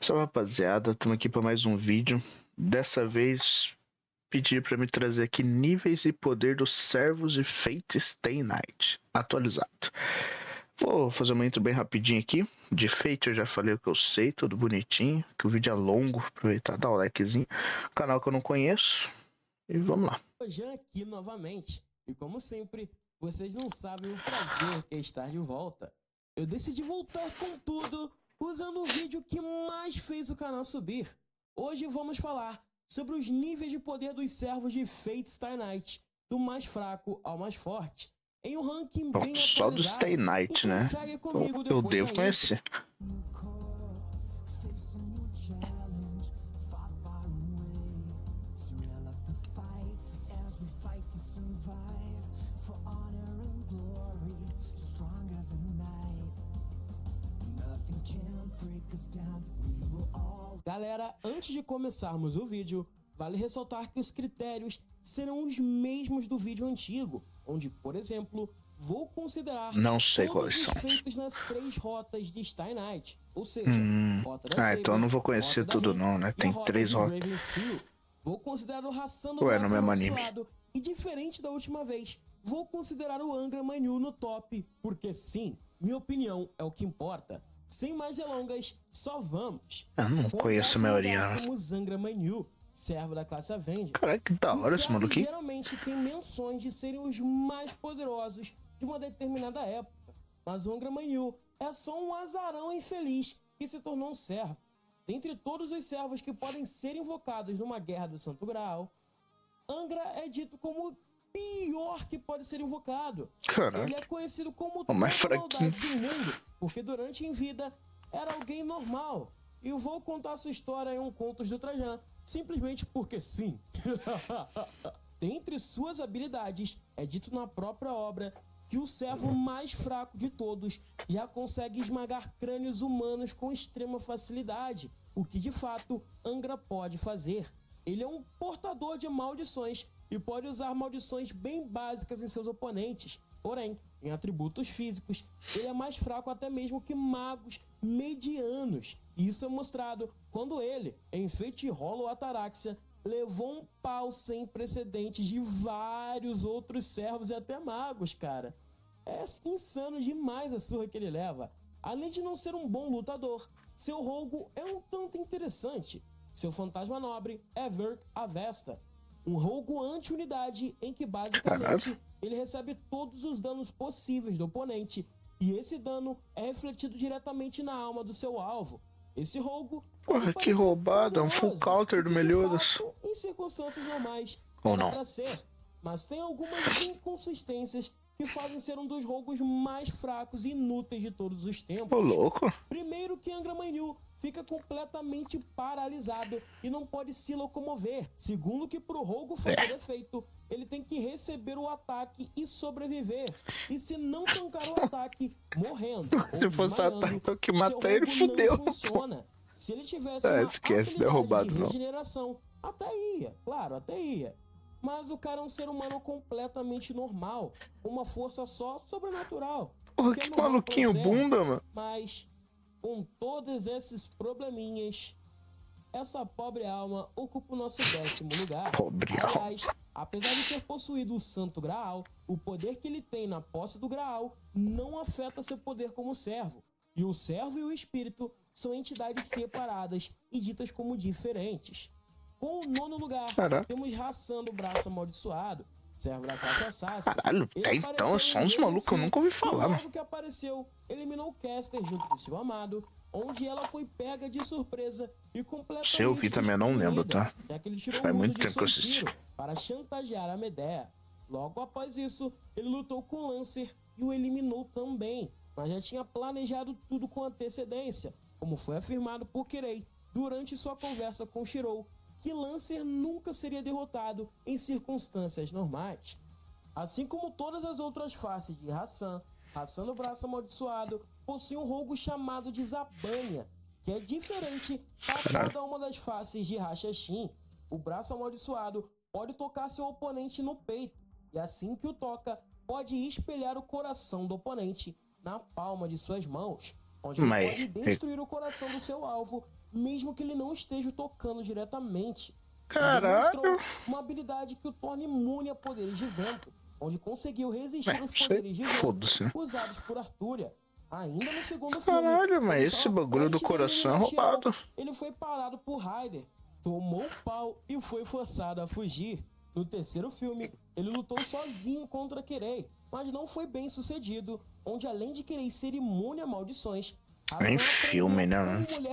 Salve, rapaziada, estamos aqui para mais um vídeo. Dessa vez pedi para me trazer aqui níveis e poder dos servos de Fate Stay Night atualizado. Vou fazer uma intro bem rapidinho aqui. De Fate eu já falei o que eu sei, tudo bonitinho, que o vídeo é longo, aproveitar dar o likezinho. Canal que eu não conheço e vamos lá. Jean aqui novamente, e como sempre, vocês não sabem o prazer que é estar de volta. Eu decidi voltar com tudo, usando o vídeo que mais fez o canal subir. Hoje vamos falar sobre os níveis de poder dos servos de Fate Stay Night, do mais fraco ao mais forte, em um ranking bem atualizado. Só do Stay Night, então, né? segue comigo Eu depois devo conhecer. Galera, antes de começarmos o vídeo, vale ressaltar que os critérios serão os mesmos do vídeo antigo, onde, por exemplo, vou considerar não sei todos quais os são feitos nas 3 rotas de Stay Night, ou seja, rota da Saber, então eu não vou conhecer tudo não, né? Tem 3 rotas. Vou considerar o Ração do Ué, Braço no mesmo anime. Amaldiçoado, e diferente da última vez, vou considerar o Angra Mainyu no top, porque sim, minha opinião é o que importa. Sem mais delongas, só vamos. Eu não conheço a maioria. Como Zangra Mainyu, servo da classe Avenger. Caralho, que da hora esse maluco aqui. Geralmente tem menções de serem os mais poderosos de uma determinada época, mas o Angra Mainyu é só um azarão infeliz que se tornou um servo. Dentre todos os servos que podem ser invocados numa guerra do Santo Graal, Angra é dito como o pior que pode ser invocado. Caraca. Ele é conhecido como toda a maldade do mundo, porque durante em vida era alguém normal. E eu vou contar sua história em um Contos do Trajan, simplesmente porque sim. Dentre suas habilidades, é dito na própria obra que o servo mais fraco de todos já consegue esmagar crânios humanos com extrema facilidade, o que de fato Angra pode fazer. Ele é um portador de maldições e pode usar maldições bem básicas em seus oponentes. Porém, em atributos físicos, ele é mais fraco até mesmo que magos medianos. E isso é mostrado quando ele, em Fate Hollow Ataraxia, levou um pau sem precedentes de vários outros servos e até magos, cara. É insano demais a surra que ele leva. Além de não ser um bom lutador, seu rogo é um tanto interessante. Seu fantasma nobre é Verk Avesta, um rogo anti-unidade em que basicamente ele recebe todos os danos possíveis do oponente e esse dano é refletido diretamente na alma do seu alvo. Esse rogo... Porra, que roubada, é um full counter do Meliodas. Em circunstâncias normais, ou não pra ser, mas tem algumas inconsistências que fazem ser um dos rogos mais fracos e inúteis de todos os tempos. Ô, louco. Primeiro que Angra Mainyu fica completamente paralisado e não pode se locomover. Segundo que pro rogo fazer efeito, ele tem que receber o ataque e sobreviver. E se não tancar o ataque, morrendo se fosse o ataque que mata ele, fudeu. Não funciona. Se ele tivesse uma esquece, não é roubado, de regeneração, até ia, claro, até ia. Mas o cara é um ser humano completamente normal, uma força só sobrenatural. Porra, que maluquinho bunda, mano. Mas, com todos esses probleminhas, essa pobre alma ocupa o nosso 10º lugar. Pobre Aliás, apesar de ter possuído o Santo Graal, o poder que ele tem na posse do Graal não afeta seu poder como servo. E o servo e o espírito são entidades separadas e ditas como diferentes. Com o 9º lugar, temos Ração do Braço Amaldiçoado, servo da classe Assassin. Caralho, então são uns malucos que eu nunca ouvi falar, mano. O que apareceu eliminou o Caster junto de seu amado, onde ela foi pega de surpresa e completamente... Se eu vi também, eu não lembro, tá? Já que ele tirou faz muito tempo que eu assisti. Para chantagear a Medea. Logo após isso, ele lutou com Lancer e o eliminou também, mas já tinha planejado tudo com antecedência, como foi afirmado por Kirei durante sua conversa com Shirou, que Lancer nunca seria derrotado em circunstâncias normais. Assim como todas as outras faces de Ração do Braço Amaldiçoado possui um rogo chamado de Zabania, que é diferente para cada uma das faces de Hashashin. O Braço Amaldiçoado pode tocar seu oponente no peito, e assim que o toca, pode espelhar o coração do oponente na palma de suas mãos. onde ele pode destruir o coração do seu alvo, mesmo que ele não esteja tocando diretamente. Ele demonstrou uma habilidade que o torna imune a poderes de vento, onde conseguiu resistir aos poderes de vento usados por Arturia. Ainda no segundo filme, caralho, mas esse bagulho do coração é roubado. Ele foi parado por Ryder, tomou um pau e foi forçado a fugir. No terceiro filme, ele lutou sozinho contra Kirei, mas não foi bem sucedido, onde além de Kirei ser imune a maldições, em filme, né?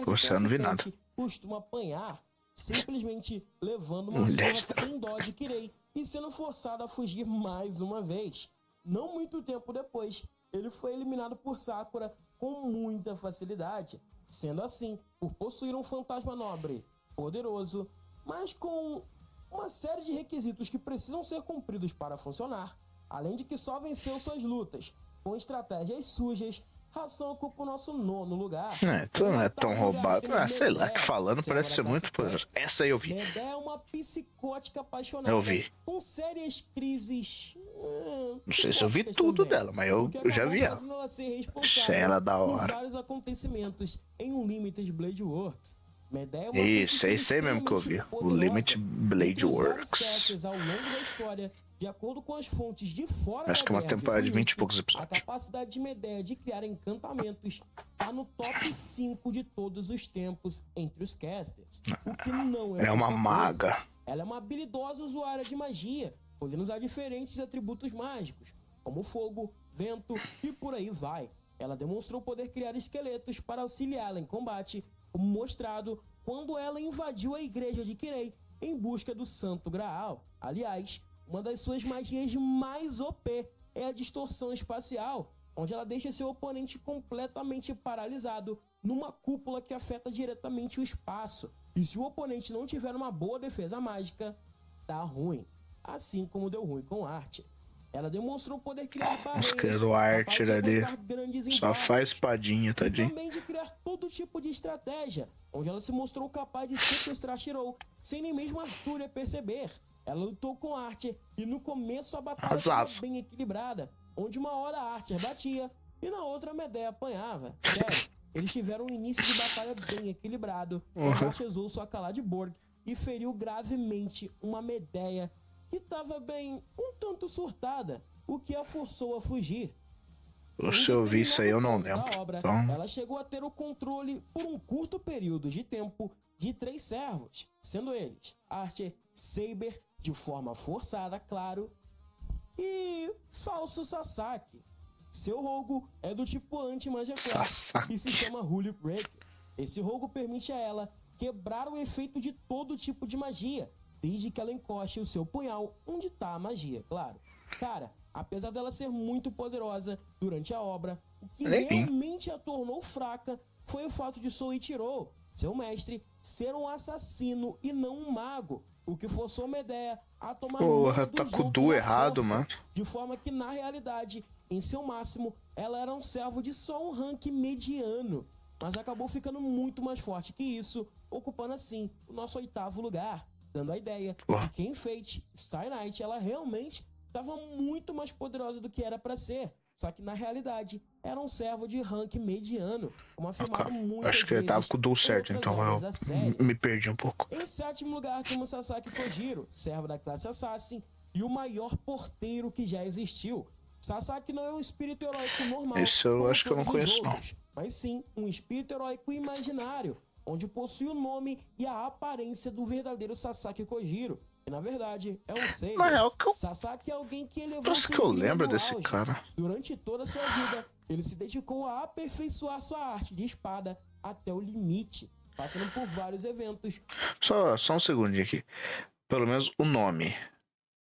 Você não vi nada. Costuma apanhar, simplesmente levando uma surra sem dó de Kirei e sendo forçado a fugir mais uma vez. Não muito tempo depois, ele foi eliminado por Sakura com muita facilidade, sendo assim, por possuir um fantasma nobre, poderoso, mas com uma série de requisitos que precisam ser cumpridos para funcionar, além de que só venceu suas lutas com estratégias sujas. Ração ocupa o nosso 9º lugar. Tu não é tão roubado. Sei lá, que falando parece ser muito poderoso. Essa aí eu vi. Medea é uma psicótica apaixonada. Eu vi. Com sérias crises. Não sei se eu vi tudo dela, mas eu já vi ela. Achei ela da hora. Por vários acontecimentos em Unlimited Blade Works. Medea é uma isso, é isso aí mesmo que eu vi. O Limited Blade Works. Ao longo da história, de acordo com as fontes de fora acho que é uma temporada de 20 e poucos a episódios. capacidade de Medea de criar encantamentos tá no top 5 de todos os tempos entre os casters. O que não é uma maga. Ela é uma habilidosa usuária de magia, podendo usar diferentes atributos mágicos, como fogo, vento e por aí vai. Ela demonstrou poder criar esqueletos para auxiliá-la em combate, como mostrado quando ela invadiu a igreja de Kirei em busca do Santo Graal. Aliás, uma das suas magias mais OP é a distorção espacial, onde ela deixa seu oponente completamente paralisado numa cúpula que afeta diretamente o espaço. E se o oponente não tiver uma boa defesa mágica, tá ruim. Assim como deu ruim com Archer. Ela demonstrou poder criar barreiras, do Archer ali só faz espadinha, tadinho. E também de criar todo tipo de estratégia, onde ela se mostrou capaz de sequestrar Shirou, sem nem mesmo Arturia perceber. Ela lutou com Archer e no começo a batalha estava bem equilibrada, onde uma hora Archer batia e na outra Medea apanhava. Sério, eles tiveram um início de batalha bem equilibrado, onde Archer usou sua Kaladborg e feriu gravemente uma Medea que estava bem um tanto surtada, o que a forçou a fugir. Se eu vi isso aí, eu não lembro. Então... Ela chegou a ter o controle por um curto período de tempo de 3 servos, sendo eles Archer, Saber, de forma forçada, claro, e falso Sasaki. Seu rogo é do tipo anti-magia e se chama Holy Breaker. Esse rogo permite a ela quebrar o efeito de todo tipo de magia, desde que ela encoste o seu punhal onde tá a magia, claro. Cara, apesar dela ser muito poderosa durante a obra, o que realmente a tornou fraca foi o fato de Soichiro, seu mestre, ser um assassino e não um mago, o que forçou Medea a tomar tá com o Du errado, mano. De forma que, na realidade, em seu máximo, ela era um servo de só um rank mediano, mas acabou ficando muito mais forte que isso, ocupando assim o nosso 8º lugar, dando a ideia de que em Fate, Stay Night, ela realmente estava muito mais poderosa do que era para ser. Só que na realidade era um servo de rank mediano, como afirmado muitas vezes. Acho que ele tava com o duo certo, então eu me perdi um pouco. Em 7º lugar temos Sasaki Kojiro, servo da classe Assassin e o maior porteiro que já existiu. Sasaki não é um espírito heróico normal. Esse eu acho que eu não conheço, não. Mas sim um espírito heróico imaginário, onde possui o nome e a aparência do verdadeiro Sasaki Kojiro. E na verdade é um Saber. Sasaki é alguém que elevou Acho que eu lembro desse auge. cara. Durante toda a sua vida, ele se dedicou a aperfeiçoar sua arte de espada até o limite, passando por vários eventos. Só um segundinho aqui. Pelo menos o nome.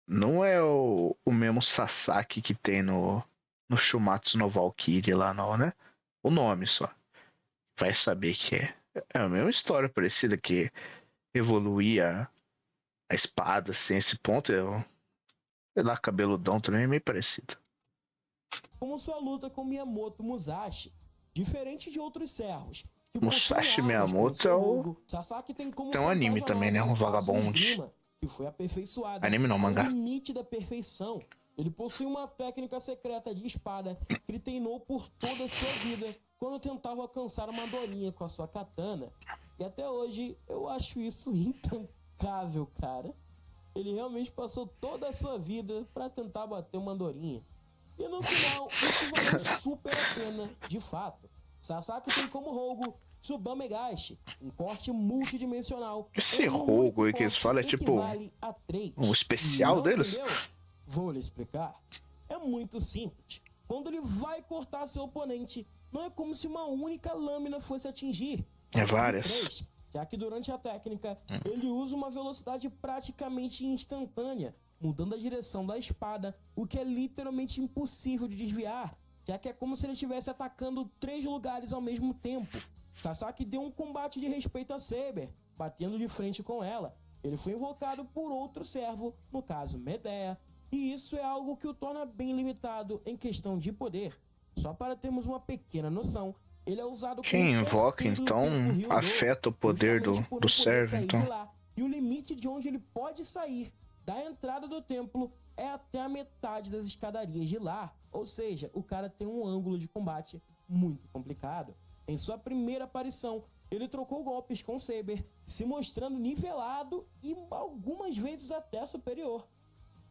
Não é o mesmo Sasaki que tem no Shumatsu no Valkyrie lá não, né? O nome só. Vai saber que é a mesma história parecida que evoluía a espada, assim, esse ponto sei lá, cabeludão também é meio parecido. Como sua luta com Miyamoto Musashi, diferente de outros servos. Musashi Miyamoto é o... Sasaki tem um anime também, né? Um vagabonde. Que foi aperfeiçoada anime não, mangá. No limite da perfeição. Ele possui uma técnica secreta de espada que ele treinou por toda a sua vida, quando tentava alcançar uma dorinha com a sua katana. E até hoje eu acho isso intancável, cara. Ele realmente passou toda a sua vida pra tentar bater uma dorinha. E no final, isso valeu super a pena, de fato. Sasaki tem como rogo Tsubamegashi, um corte multidimensional. Esse rogo aí que eles falam é tipo um especial deles? Entendeu? Vou lhe explicar. É muito simples. Quando ele vai cortar seu oponente, não é como se uma única lâmina fosse atingir. É várias. Três, já que durante a técnica, ele usa uma velocidade praticamente instantânea, mudando a direção da espada, o que é literalmente impossível de desviar, já que é como se ele estivesse atacando 3 lugares ao mesmo tempo. Sasaki deu um combate de respeito a Saber, batendo de frente com ela. Ele foi invocado por outro servo, no caso Medea, e isso é algo que o torna bem limitado em questão de poder. Só para termos uma pequena noção, ele é usado como quem invoca, então, afeta o poder do servo, então. E o limite de onde ele pode sair da entrada do templo é até a metade das escadarias de lá. Ou seja, o cara tem um ângulo de combate muito complicado. Em sua primeira aparição, ele trocou golpes com Saber, se mostrando nivelado e algumas vezes até superior.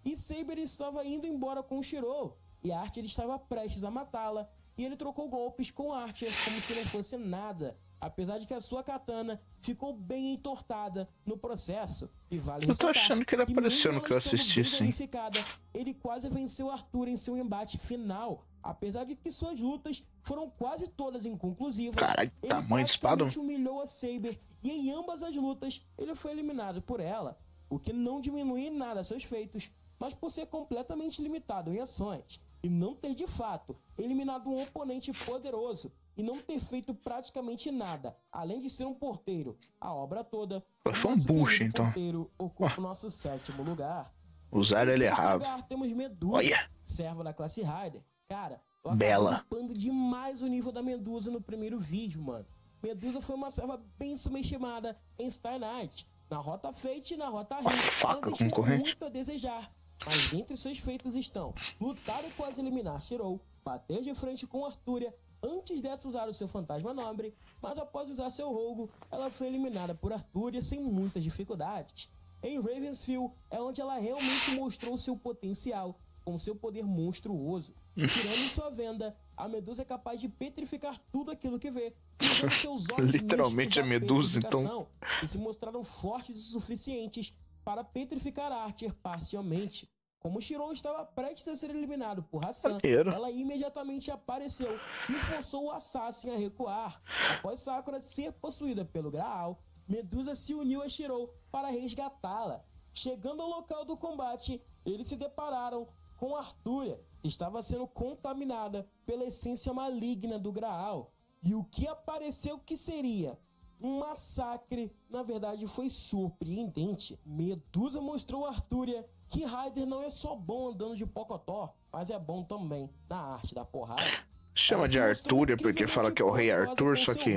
E Saber estava indo embora com Shirou, e Archer estava prestes a matá-la, e ele trocou golpes com Archer como se não fosse nada, apesar de que a sua katana ficou bem entortada no processo. E vale eu tô achando que ele apareceu no que eu assisti, sim. Ele quase venceu Arthur em seu embate final, apesar de que suas lutas foram quase todas inconclusivas. Caralho, tamanho de espada. Ele humilhou a Saber, e em ambas as lutas ele foi eliminado por ela, o que não diminui em nada seus feitos, mas por ser completamente limitado em ações e não ter de fato eliminado um oponente poderoso e não ter feito praticamente nada, além de ser um porteiro, a obra toda. Foi um bucho, então. O porteiro ocupa o nosso 7º lugar. Usaram ele errado. Lugar, temos Medusa, olha, serva da classe Rider. Cara, eu bela. upando demais o nível da Medusa no primeiro vídeo, mano. Medusa foi uma serva bem subestimada em Star Knight. Na Rota Fate e na Rota Rio, ela deixou muito a desejar. Mas dentre seus feitos estão lutar e quase eliminar Shirou, bater de frente com Artúria, antes dessa usar o seu fantasma nobre, mas após usar seu rogo, ela foi eliminada por Artúria sem muitas dificuldades. Em Ravensfield é onde ela realmente mostrou seu potencial, com seu poder monstruoso. Tirando sua venda, a Medusa é capaz de petrificar tudo aquilo que vê, usando seus olhos literalmente a Medusa, então. E se mostraram fortes o suficientes para petrificar Archer parcialmente. Como Shirou estava prestes a ser eliminado por Hassan, ela imediatamente apareceu e forçou o Assassin a recuar. Após Sakura ser possuída pelo Graal, Medusa se uniu a Shirou para resgatá-la. Chegando ao local do combate, eles se depararam com Artúria, que estava sendo contaminada pela essência maligna do Graal. E o que apareceu que seria um massacre, na verdade, foi surpreendente. Medusa mostrou a Artúria que Rider não é só bom andando de pocotó, mas é bom também na arte da porrada. Chama de Artúria porque fala que é o rei Arthur, só que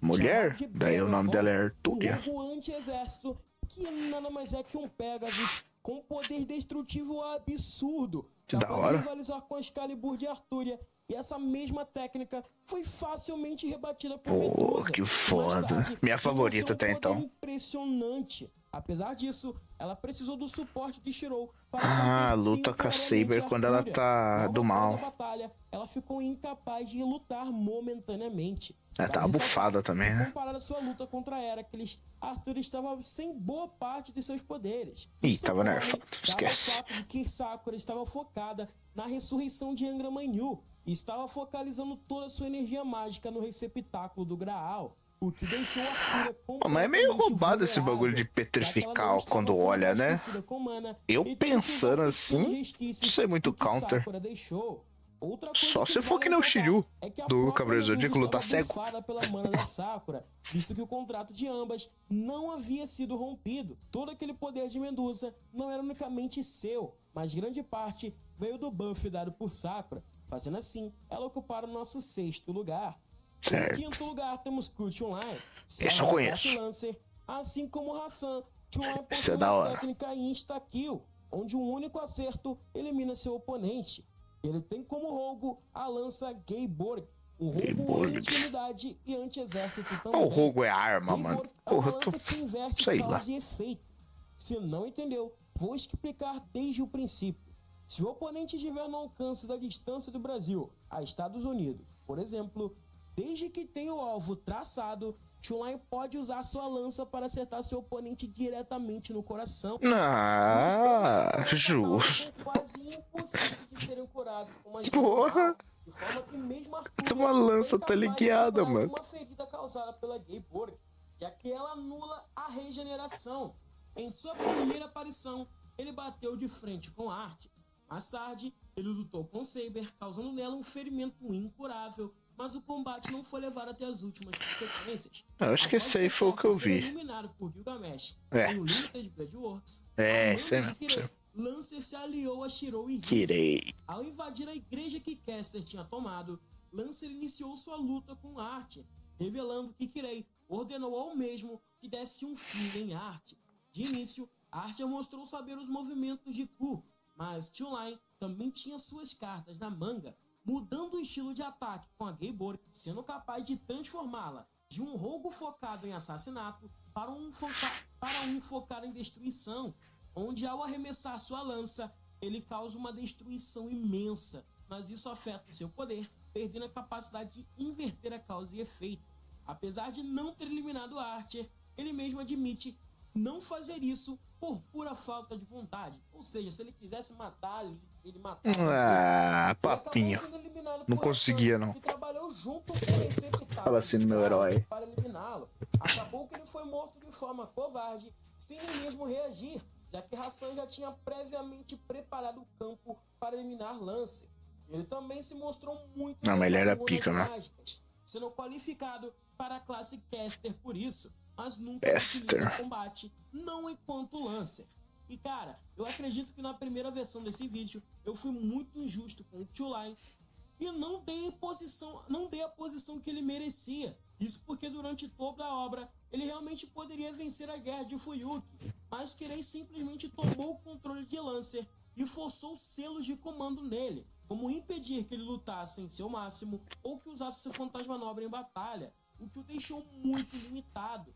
mulher? Daí o nome dela é Artúria. Um anti-exército que nada mais é que um Pegasus com poder destrutivo absurdo. Que da hora. Rivalizar com a Excalibur de Artúria. E essa mesma técnica foi facilmente rebatida por Medusa. Que foda. Minha favorita até então. Impressionante. Apesar disso, ela precisou do suporte de Shirou para luta com a Saber quando ela tá do mal. Batalha, ela ficou incapaz de lutar momentaneamente. Ela tava bufada também, né? Comparado à sua luta contra Heracles, Arthur estava sem boa parte de seus poderes. Ih, tava nerfado, esquece. O fato de que Sakura estava focada na ressurreição de Angra Mainyu e estava focalizando toda a sua energia mágica no receptáculo do Graal, o que deixou Arthur mas é meio roubado esse bagulho de petrificar quando olha, né? Eu pensando assim, não sei muito counter. Só se for que nem o Shiryu do Cavaleiro Zodíaco lutar cego. Pela mana da Sakura, visto que o contrato de ambas não havia sido rompido. Todo aquele poder de Medusa não era unicamente seu, mas grande parte veio do buff dado por Sakura. Fazendo assim, ela ocupar o nosso 6º lugar. Certo. Em 5º lugar temos Cult Online, esse eu conheço. Lancer, assim como Hassan, que esse é da hora. Técnica Insta-Kill, onde um único acerto elimina seu oponente. Ele tem como rogo a lança Geiborg, Um rogo anti-unidade e anti-exército também. O rogo é arma, mano. Porra, eu tô... sei lá. Causa e efeito. Se não entendeu, vou explicar desde o princípio. Se o oponente estiver no alcance da distância do Brasil a Estados Unidos, por exemplo, desde que tenha o alvo traçado, Chun-Li pode usar sua lança para acertar seu oponente diretamente no coração. Justo. São quase impossíveis de serem curados com uma Porra. de forma que mesmo Arthur Uma lança foi tá ligada, mano. uma ferida causada pela Gayborg, já que ela anula a regeneração. Em sua primeira aparição, ele bateu de frente com Art. Mais tarde, ele lutou com Saber, causando nela um ferimento incurável, mas o combate não foi levado até as últimas consequências. Eu acho que esse aí foi o que eu vi. Eliminado por Gilgamesh em o Limited Bloodworks, isso aí mesmo. Lancer se aliou a Shirou e Kirei. Ao invadir a igreja que Caster tinha tomado, Lancer iniciou sua luta com Art, revelando que Kirei ordenou ao mesmo que desse um fim em Art. De início, Art mostrou saber os movimentos de Ku, mas Chun-Li também tinha suas cartas na manga, mudando o estilo de ataque com a Gayborg, sendo capaz de transformá-la de um rogo focado em assassinato para um focado em destruição, onde ao arremessar sua lança, ele causa uma destruição imensa, mas isso afeta o seu poder, perdendo a capacidade de inverter a causa e efeito. Apesar de não ter eliminado Archer, ele mesmo admite não fazer isso por pura falta de vontade. Ou seja, se ele quisesse matar ali, ele matava. Papinho. Não conseguia, não. E trabalhou junto com o receptáculo. Fala assim no meu herói. Para eliminá-lo. Acabou que ele foi morto de forma covarde, sem ele mesmo reagir, já que Hassan já tinha previamente preparado o campo para eliminar Lance. Ele também se mostrou muito mas ele era pica, né? mágicas, sendo qualificado para a classe Caster por isso, mas nunca utiliza o combate, não enquanto Lancer. E cara, eu acredito que na primeira versão desse vídeo eu fui muito injusto com o Chun-Li e não dei a posição que ele merecia. Isso porque durante toda a obra ele realmente poderia vencer a guerra de Fuyuki, mas Kirei simplesmente tomou o controle de Lancer e forçou selos de comando nele, como impedir que ele lutasse em seu máximo ou que usasse seu fantasma nobre em batalha, o que o deixou muito limitado.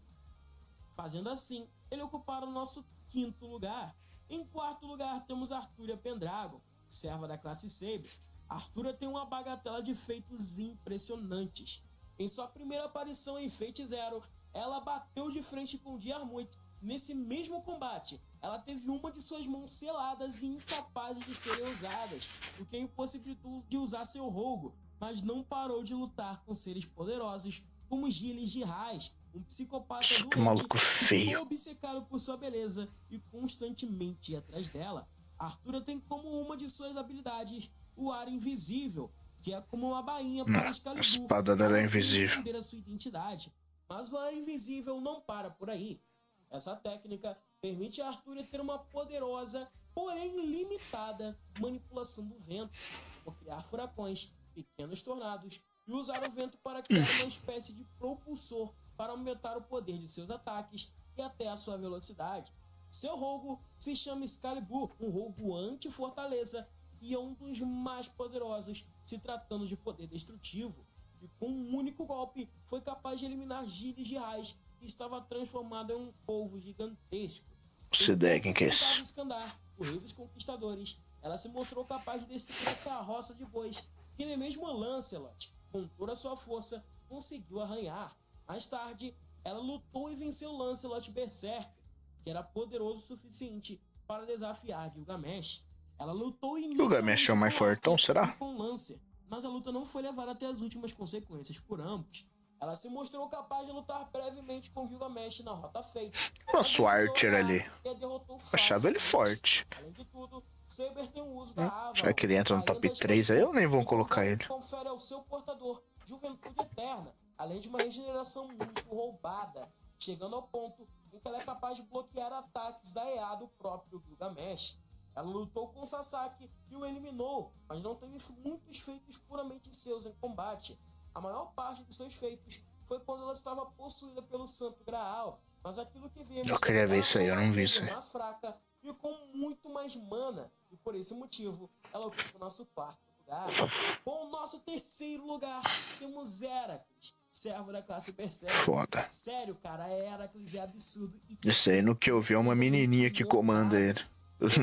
Fazendo assim, ele ocupara o nosso quinto lugar. Em quarto lugar temos Arturia Pendragon, serva da classe Saber. Arturia tem uma bagatela de feitos impressionantes. Em sua primeira aparição em Fate Zero, ela bateu de frente com Diarmuid. Nesse mesmo combate, ela teve uma de suas mãos seladas e incapazes de serem usadas, o que a impossibilitou de usar seu rogo, mas não parou de lutar com seres poderosos como Gilles de Raiz, um psicopata doente que ficou obcecado por sua beleza e constantemente ia atrás dela. Arturia tem como uma de suas habilidades o ar invisível, que é como uma bainha para Excalibur, a espada dela é invisível, esconder a sua identidade. Mas o ar invisível não para por aí. Essa técnica permite a Arturia ter uma poderosa, porém limitada, manipulação do vento, por criar furacões, pequenos tornados e usar o vento para criar uma espécie de propulsor para aumentar o poder de seus ataques e até a sua velocidade. Seu rogo se chama Excalibur, um rogo anti-fortaleza e é um dos mais poderosos se tratando de poder destrutivo. E com um único golpe foi capaz de eliminar Gilles de Raiz, que estava transformado em um polvo gigantesco. Essa ideia quem que é esse? Iskandar, o rei dos conquistadores, ela se mostrou capaz de destruir a carroça de bois, que nem mesmo Lancelot, com toda a sua força, conseguiu arranhar. Mais tarde, ela lutou e venceu Lancelot Berserker, que era poderoso o suficiente para desafiar Gilgamesh. Ela lutou Gilgamesh é o mais fortão, será? Com Lancer, mas a luta não foi levada até as últimas consequências por ambos. Ela se mostrou capaz de lutar brevemente com Gilgamesh na Rota Fate. Nossa, o Archer ali. Achava ele forte. Além de tudo, Saber tem o uso da Avalon. Será que ele entra no top 3 aí ou nem vão colocar ele? Confere ao seu portador Juventude Eterna, além de uma regeneração muito roubada, chegando ao ponto em que ela é capaz de bloquear ataques da EA do próprio Gilgamesh. Ela lutou com Sasaki e o eliminou, mas não teve muitos feitos puramente seus em combate. A maior parte de seus feitos foi quando ela estava possuída pelo Santo Graal, mas aquilo que vimos eu queria ver isso aí, eu não vi isso aí. Mais fraca e com muito mais mana, e por esse motivo ela ocupa o nosso quarto lugar. Com o nosso terceiro lugar, temos Heracles, servo da classe Berserk. Foda. Sério, cara, Heracles é absurdo. Isso aí no que eu vi é uma menininha que comanda ele.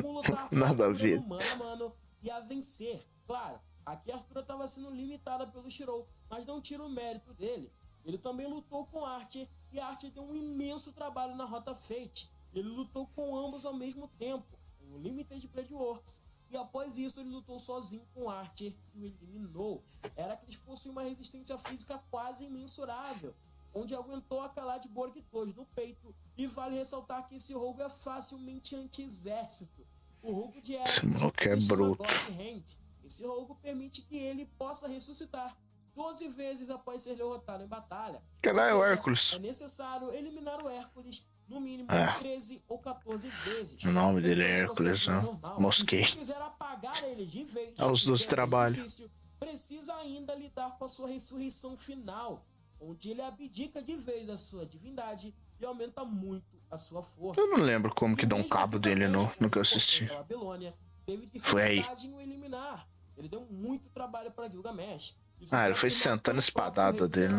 Como lutar com Nada a Arthur ver. no mano a mano e a vencer. Claro, aqui Arthur estava sendo limitada pelo Shirou, mas não tira o mérito dele. Ele também lutou com Archer e Archer deu um imenso trabalho na Rota Fate. Ele lutou com ambos ao mesmo tempo, em um Limited Blade Works, e após isso ele lutou sozinho com Archer e o eliminou. Heracles possui uma resistência física quase imensurável, onde aguentou a Caladborg 2 no peito, e vale ressaltar que esse rogo é facilmente anti-exército. O rogo de Heracles é bruto. Esse rogo permite que ele possa ressuscitar 12 vezes após ser derrotado em batalha. Caralho, é o Hércules. É necessário eliminar o Hércules no mínimo 13 ou 14 vezes. O nome dele é Hércules, né? Mosquei. E se quiser apagar ele de vez, Aos dois trabalhos. difícil, precisa ainda lidar com a sua ressurreição final, onde ele abdica de vez da sua divindade e aumenta muito a sua força. Eu não lembro como que dá um cabo dele no que eu assisti. Foi aí. Em o eliminar. Ele deu muito trabalho para Gilgamesh. Ele foi sentando espadada dele.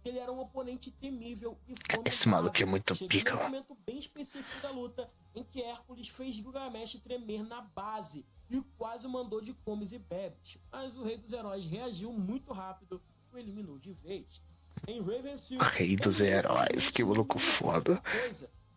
Ele era um oponente temível e esse maluco é muito pica, mano. Um momento bem específico da luta em que Hércules fez Gilgamesh tremer na base e quase o mandou de comes e bebes. Mas o Rei dos Heróis reagiu muito rápido e o eliminou de vez. Em Ravensfield, Rei dos Heróis, que maluco foda.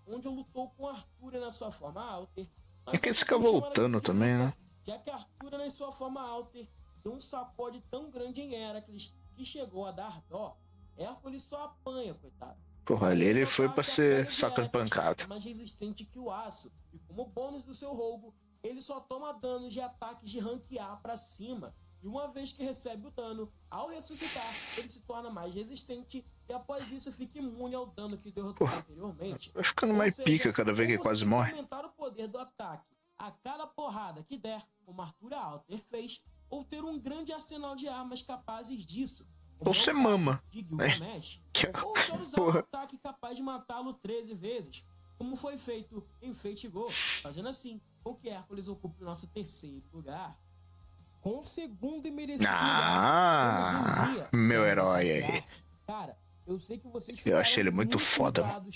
Onde lutou com Arthur na sua forma Alter. É que ele fica voltando também, né? Já que Arthur na sua forma Alter deu um sacode tão grande em Heracles que chegou a dar dó. Hércules só apanha, coitado. Porra, ali ele foi pra ser saco de pancada. É mais resistente que o aço. E como bônus do seu roubo, ele só toma dano de ataques de rank A pra cima. E uma vez que recebe o dano, ao ressuscitar, ele se torna mais resistente e após isso fica imune ao dano que derrotou anteriormente. Vai ficando mais pica cada vez que ele quase morre. Aumentar o poder do ataque a cada porrada que der, como Arthur Alter fez, ou ter um grande arsenal de armas capazes disso. Ou você mama. De Gilgamesh, ou só usar um ataque capaz de matá-lo 13 vezes, como foi feito em Fate Go, fazendo assim com que Hércules ocupe o nosso terceiro lugar. Com o segundo e merecido lugar, meu herói aí. Cara, eu sei que vocês eu achei ele muito foda, mano.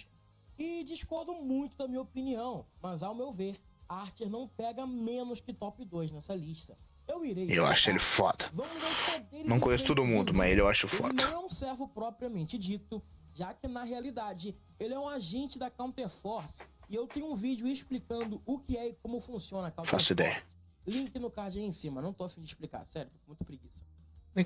E discordo muito da minha opinião, mas ao meu ver, Archer não pega menos que top 2 nessa lista. Eu acho ele foda. Não conheço todo mundo, mas ele eu acho foda. Ele não é um servo propriamente dito, já que na realidade ele é um agente da Counterforce. E eu tenho um vídeo explicando o que é e como funciona a Counterforce. Faço ideia. Link no card aí em cima, não tô a fim de explicar, sério, tô com muita preguiça.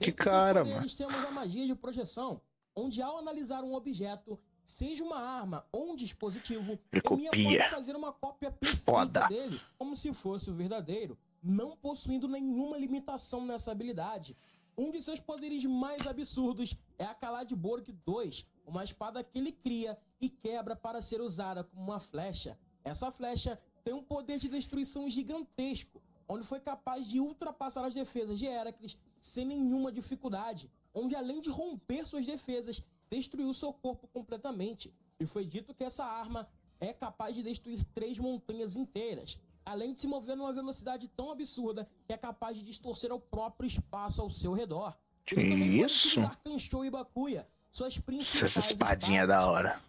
Que cara, mano. Nós temos a magia de projeção, onde ao analisar um objeto, seja uma arma ou um dispositivo, ele copia. pode fazer uma cópia perfeita dele, como se fosse o verdadeiro, não possuindo nenhuma limitação nessa habilidade. Um de seus poderes mais absurdos é a Caladborg 2, uma espada que ele cria e quebra para ser usada como uma flecha. Essa flecha tem um poder de destruição gigantesco, onde foi capaz de ultrapassar as defesas de Heracles sem nenhuma dificuldade, onde além de romper suas defesas, destruiu seu corpo completamente. E foi dito que essa arma é capaz de destruir 3 montanhas inteiras, além de se mover numa velocidade tão absurda que é capaz de distorcer o próprio espaço ao seu redor. Ele também pode utilizar Kanshou e Bakuya, suas principais essa espadinha é da hora.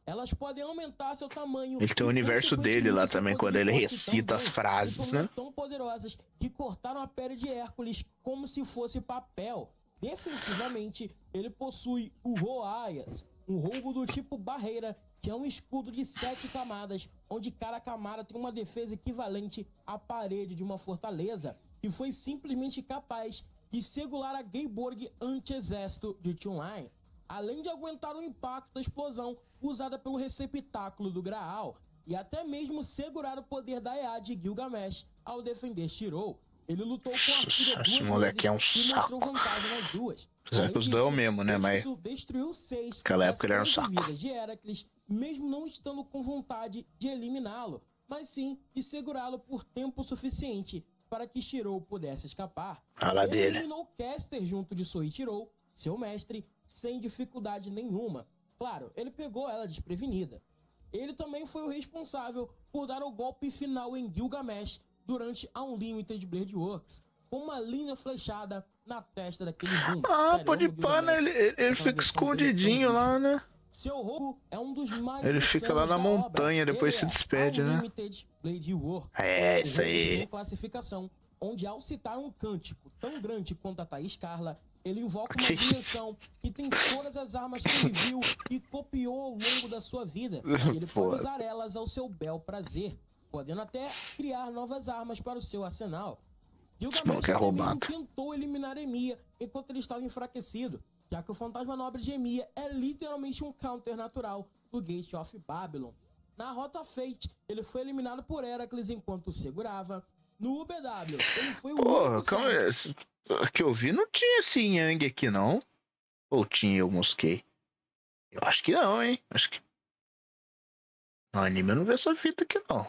Elas podem aumentar seu tamanho. Ele tem o universo dele lá também, quando ele recita as frases, né? Tão poderosas que cortaram a pele de Hércules como se fosse papel. Defensivamente, ele possui o Roaias, um roubo do tipo barreira, que é um escudo de 7 camadas, onde cada camada tem uma defesa equivalente à parede de uma fortaleza, e foi simplesmente capaz de segurar a Geiborg anti-exército de Chunlai, além de aguentar o impacto da explosão usada pelo receptáculo do Graal, e até mesmo segurar o poder da EA de Gilgamesh ao defender Shirou. Ele lutou com Arthur esse moleque é um saco. Nas duas. Apesar que os dois é o mesmo, né? Mas destruiu 6 naquela época ele era um saco. vidas de Heracles, mesmo não estando com vontade de eliminá-lo, mas sim de segurá-lo por tempo suficiente para que Shirou pudesse escapar. Ele eliminou Caster junto de Soichiro, seu mestre, sem dificuldade nenhuma. Claro, ele pegou ela desprevenida. Ele também foi o responsável por dar o golpe final em Gilgamesh durante a Unlimited Blade Works, com uma linha flechada na testa daquele boom. Ah, Sério, pode eu amo pá, né? Gilgamesh. Ele Aquela fica versão dele é tão escondidinho lá, bicho. né? Seu roubo é um dos mais Ele fica lá insanos na da montanha, obra. depois Ele se é despede, né? Unlimited Blade Works. É, O isso roubo sem aí. classificação, onde ao citar um cântico tão grande quanto a Thaís Carla, ele invoca uma Que dimensão que tem todas as armas que ele viu e copiou ao longo da sua vida. E ele pode Foda. usar elas ao seu bel prazer, podendo até criar novas armas para o seu arsenal. Gilgamesh maluco é até mesmo roubado. tentou eliminar Emiya enquanto ele estava enfraquecido, já que o fantasma nobre de Emiya é literalmente um counter natural do Gate of Babylon. Na Rota Fate, ele foi eliminado por Heracles enquanto o segurava. No UBW, ele foi o Porra, único calma cego. aí. Que eu vi não tinha esse Yang aqui, não. Ou tinha, eu mosquei. Eu acho que não, hein? Acho que. No anime eu não vi essa fita aqui, não.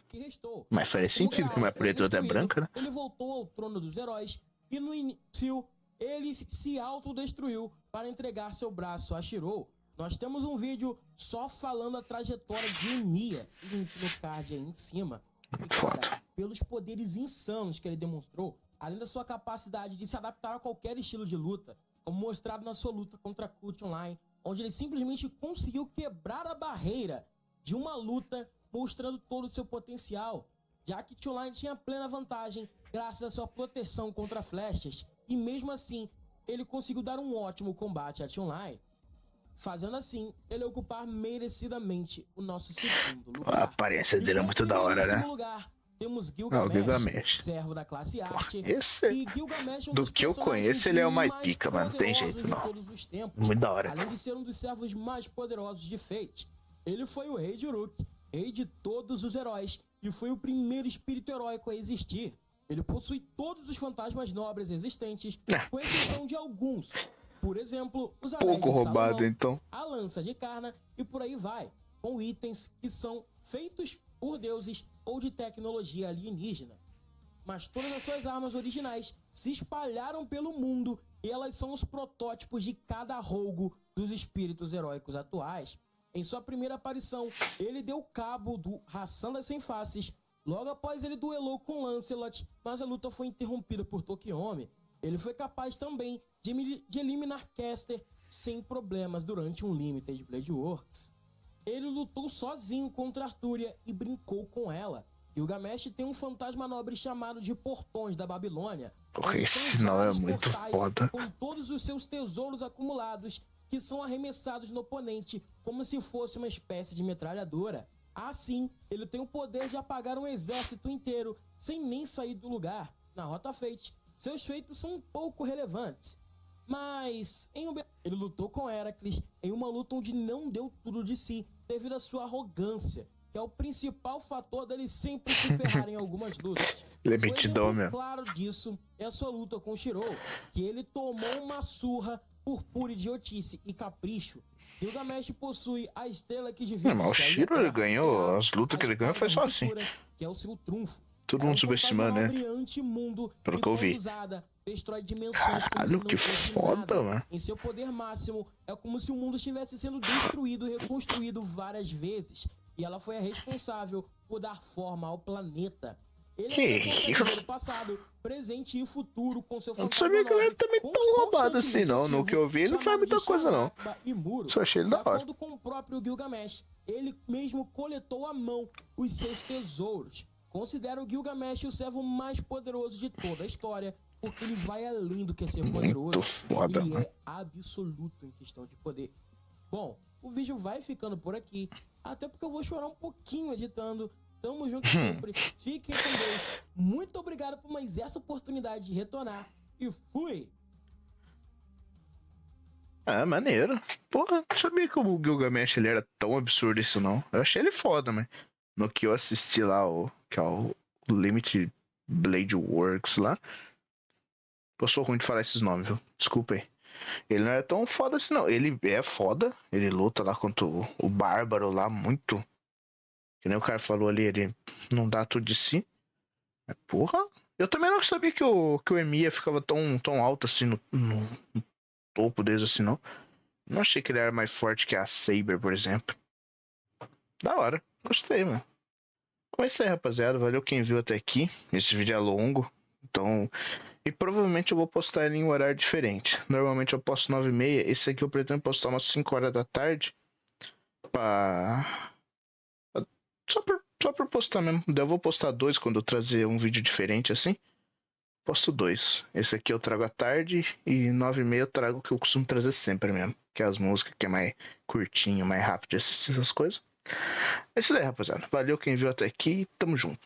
Que restou. Mas faz Como sentido, Graal como é foi preto e outra é destruído, branca, né? ele voltou ao trono dos heróis e no início ele se autodestruiu para entregar seu braço a Shirou. Nós temos um vídeo só falando a trajetória de Emiya, link no card aí em cima. E cara, pelos poderes insanos que ele demonstrou, além da sua capacidade de se adaptar a qualquer estilo de luta, como mostrado na sua luta contra Cut Online, onde ele simplesmente conseguiu quebrar a barreira de uma luta mostrando todo o seu potencial, já que T-Online tinha plena vantagem graças à sua proteção contra flechas, e mesmo assim, ele conseguiu dar um ótimo combate a T-Online, fazendo assim, ele ocupar merecidamente o nosso segundo A lugar. aparência E dele é como muito da hora, primeiríssimo né? lugar, temos Ah, o Gilgamesh, Gilgamesh. servo da classe arte, Esse, e Gilgamesh é um do dos que eu personagens conheço, ele é o mais mais pica, mano. Não tem poderosos jeito, de não. todos os tempos. Muito da hora. Além de ser um dos servos mais poderosos de Fate, ele foi o rei de Uruk, rei de todos os heróis, e foi o primeiro espírito heróico a existir. Ele possui todos os fantasmas nobres existentes, com exceção de alguns. Por exemplo, os anéis Pouco de roubado, Salomão, então. a lança de Karna e por aí vai, com itens que são feitos por deuses ou de tecnologia alienígena. Mas todas as suas armas originais se espalharam pelo mundo e elas são os protótipos de cada rogo dos espíritos heróicos atuais. Em sua primeira aparição, ele deu cabo do Hassan das Sem Faces. Logo após ele duelou com Lancelot, mas a luta foi interrompida por Tokiyome. Ele foi capaz também de eliminar Caster sem problemas durante um Limited Blade Works. Ele lutou sozinho contra Artúria e brincou com ela. Gilgamesh tem um fantasma nobre chamado de Portões da Babilônia. Porra, onde são esse não é vários muito portais foda. com todos os seus tesouros acumulados que são arremessados no oponente como se fosse uma espécie de metralhadora. Assim, ele tem o poder de apagar um exército inteiro sem nem sair do lugar. Na Rota Fate, seus feitos são um pouco relevantes. Mas ele lutou com Heracles em uma luta onde não deu tudo de si devido à sua arrogância, que é o principal fator dele sempre se ferrar em algumas lutas. Ele é O metidão exemplo mesmo. claro disso é a sua luta com Shirou, que ele tomou uma surra por pura idiotice e capricho. Gilgamesh possui a estrela que divide Não, mas o céu e a Shiro, ele terra, ganhou. a As lutas que ele ganhou foi só assim. ruptura, que é o seu trunfo. Todo É mundo um subestimando, fantasma né? nobre anti-mundo Pelo e que eu vi. quando usada, destrói dimensões como se Caralho, não que fosse foda, nada. mano. Em seu poder máximo, é como se o mundo estivesse sendo destruído e reconstruído várias vezes. E ela foi a responsável por dar forma ao planeta. Ele Que ainda consegue isso? ver o passado, presente e futuro com seu Eu não fantasma sabia que ele nobre, era também tão roubado assim, constantemente não. No ativo, que eu vi, ele não faz chamado muita de coisa, não. Shalakba e Muro. Só achei ele De da hora. acordo com o próprio Gilgamesh, ele mesmo coletou à mão os seus tesouros. Considera o Gilgamesh o servo mais poderoso de toda a história, porque ele vai além do que é ser Muito poderoso. foda, Ele mano. é absoluto em questão de poder. Bom, o vídeo vai ficando por aqui, até porque eu vou chorar um pouquinho editando. Tamo junto sempre. Fiquem com Deus. Muito obrigado por mais essa oportunidade de retornar. E fui! Ah, maneiro. Porra, não sabia que o Gilgamesh ele era tão absurdo isso, não. Eu achei ele foda, mas no que eu assisti lá, que é o Limited Blade Works lá. Eu sou ruim de falar esses nomes, viu? Desculpa aí. Ele não é tão foda assim, não. Ele é foda. Ele luta lá contra o Bárbaro lá, muito. Que nem o cara falou ali, ele não dá tudo de si. Mas, porra, eu também não sabia que o Emiya ficava tão alto assim no topo deles assim, não. Não achei que ele era mais forte que a Saber, por exemplo. Da hora. Gostei, mano. Bom, é isso aí, rapaziada. Valeu quem viu até aqui. Esse vídeo é longo. Então, e provavelmente eu vou postar ele em um horário diferente. Normalmente eu posto 9h30. Esse aqui eu pretendo postar umas 5 horas da tarde. Pra... Só por postar mesmo. Daí eu vou postar 2 quando eu trazer um vídeo diferente assim. Posto 2. Esse aqui eu trago à tarde e 9h30 eu trago o que eu costumo trazer sempre mesmo. Que é as músicas que é mais curtinho, mais rápido de assistir essas coisas. É isso daí, rapaziada. Valeu quem viu até aqui. Tamo junto.